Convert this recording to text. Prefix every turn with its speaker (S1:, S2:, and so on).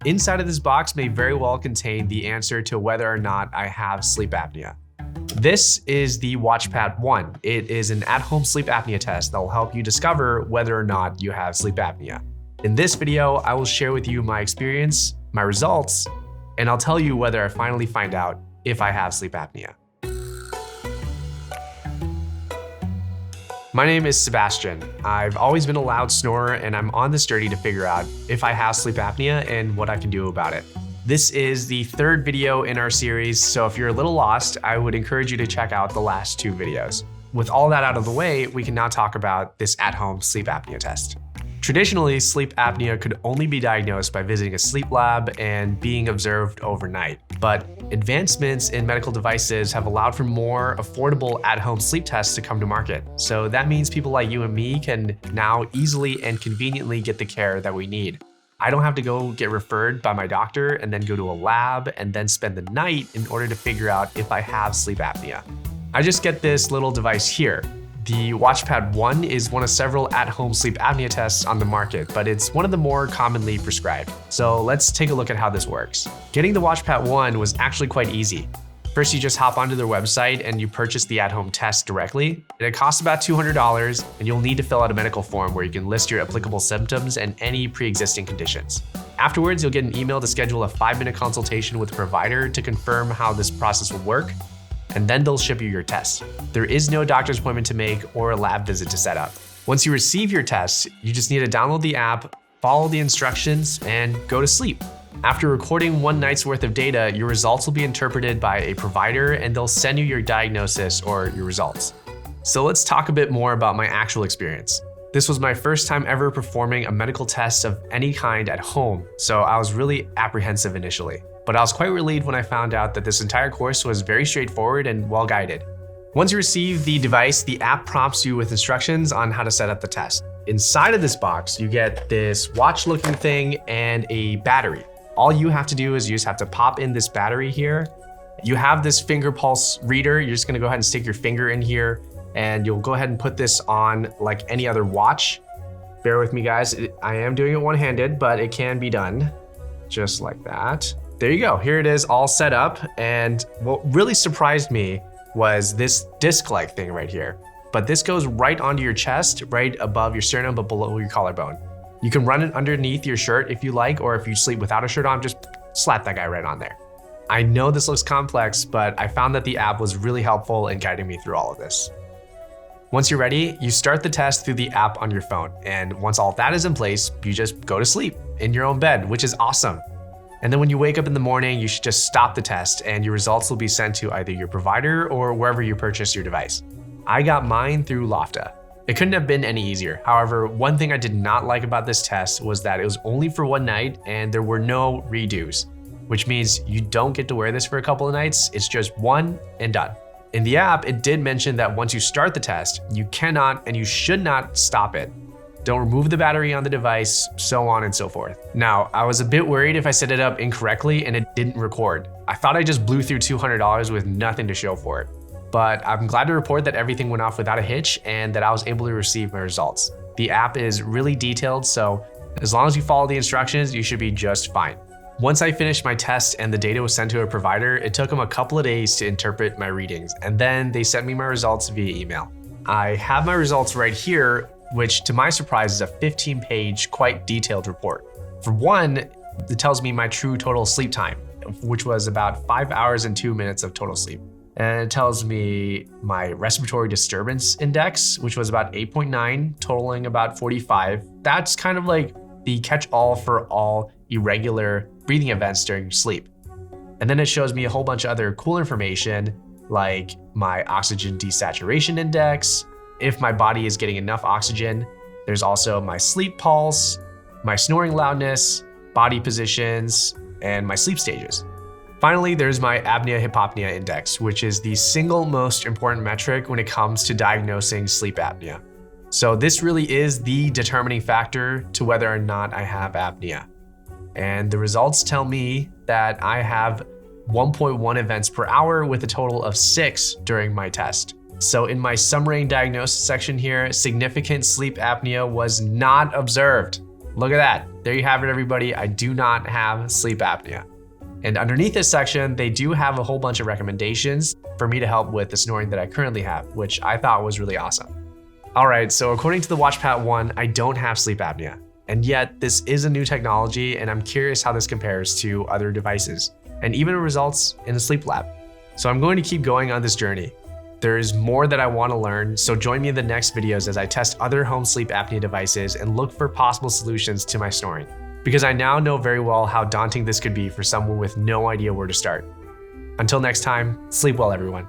S1: Inside of this box may very well contain the answer to whether or not I have sleep apnea. This is the WatchPat One. It is an at-home sleep apnea test that will help you discover whether or not you have sleep apnea. In this video, I will share with you my experience, my results, and I'll tell you whether I finally find out if I have sleep apnea. My name is Sebastian. I've always been a loud snorer, and I'm on this journey to figure out if I have sleep apnea and what I can do about it. This is the third video in our series, so if you're a little lost, I would encourage you to check out the last two videos. With all that out of the way, we can now talk about this at-home sleep apnea test. Traditionally, sleep apnea could only be diagnosed by visiting a sleep lab and being observed overnight. But advancements in medical devices have allowed for more affordable at-home sleep tests to come to market. So that means people like you and me can now easily and conveniently get the care that we need. I don't have to go get referred by my doctor and then go to a lab and then spend the night in order to figure out if I have sleep apnea. I just get this little device here. The WatchPat One is one of several at-home sleep apnea tests on the market, but it's one of the more commonly prescribed. So let's take a look at how this works. Getting the WatchPat One was actually quite easy. First, you just hop onto their website and you purchase the at-home test directly. And it costs about $200, and you'll need to fill out a medical form where you can list your applicable symptoms and any pre-existing conditions. Afterwards, you'll get an email to schedule a 5-minute consultation with a provider to confirm how this process will work, and then they'll ship you your test. There is no doctor's appointment to make or a lab visit to set up. Once you receive your test, you just need to download the app, follow the instructions, and go to sleep. After recording one night's worth of data, your results will be interpreted by a provider and they'll send you your diagnosis or your results. So let's talk a bit more about my actual experience. This was my first time ever performing a medical test of any kind at home, so I was really apprehensive initially. But I was quite relieved when I found out that this entire course was very straightforward and well-guided. Once you receive the device, the app prompts you with instructions on how to set up the test. Inside of this box, you get this watch-looking thing and a battery. All you have to do is you just have to pop in this battery here. You have this finger pulse reader. You're just gonna go ahead and stick your finger in here, and you'll go ahead and put this on like any other watch. Bear with me, guys. I am doing it one-handed, but it can be done just like that. There you go, here it is all set up. And what really surprised me was this disc-like thing right here. But this goes right onto your chest, right above your sternum, but below your collarbone. You can run it underneath your shirt if you like, or if you sleep without a shirt on, just slap that guy right on there. I know this looks complex, but I found that the app was really helpful in guiding me through all of this. Once you're ready, you start the test through the app on your phone. And once all that is in place, you just go to sleep in your own bed, which is awesome. And then when you wake up in the morning, you should just stop the test and your results will be sent to either your provider or wherever you purchase your device. I got mine through Lofta. It couldn't have been any easier. However, one thing I did not like about this test was that it was only for one night and there were no redos, which means you don't get to wear this for a couple of nights. It's just one and done. In the app, it did mention that once you start the test, you cannot and you should not stop it. Don't remove the battery on the device, so on and so forth. Now, I was a bit worried if I set it up incorrectly and it didn't record. I thought I just blew through $200 with nothing to show for it. But I'm glad to report that everything went off without a hitch and that I was able to receive my results. The app is really detailed, so as long as you follow the instructions, you should be just fine. Once I finished my test and the data was sent to a provider, it took them a couple of days to interpret my readings, and then they sent me my results via email. I have my results right here, which to my surprise is a 15-page, quite detailed report. For one, it tells me my true total sleep time, which was about 5 hours and 2 minutes of total sleep. And it tells me my respiratory disturbance index, which was about 8.9, totaling about 45. That's kind of like the catch-all for all irregular breathing events during sleep. And then it shows me a whole bunch of other cool information, like my oxygen desaturation index, if my body is getting enough oxygen. There's also my sleep pulse, my snoring loudness, body positions, and my sleep stages. Finally, there's my apnea-hypopnea index, which is the single most important metric when it comes to diagnosing sleep apnea. So this really is the determining factor to whether or not I have apnea. And the results tell me that I have 1.1 events per hour with a total of 6 during my test. So in my summary diagnosis section here, significant sleep apnea was not observed. Look at that. there you have it, everybody. I do not have sleep apnea. And underneath this section, they do have a whole bunch of recommendations for me to help with the snoring that I currently have, which I thought was really awesome. All right, so according to the WatchPat One, I don't have sleep apnea. And yet this is a new technology, and I'm curious how this compares to other devices and even results in a sleep lab. So I'm going to keep going on this journey. There is more that I want to learn, so join me in the next videos as I test other home sleep apnea devices and look for possible solutions to my snoring. Because I now know very well how daunting this could be for someone with no idea where to start. Until next time, sleep well, everyone.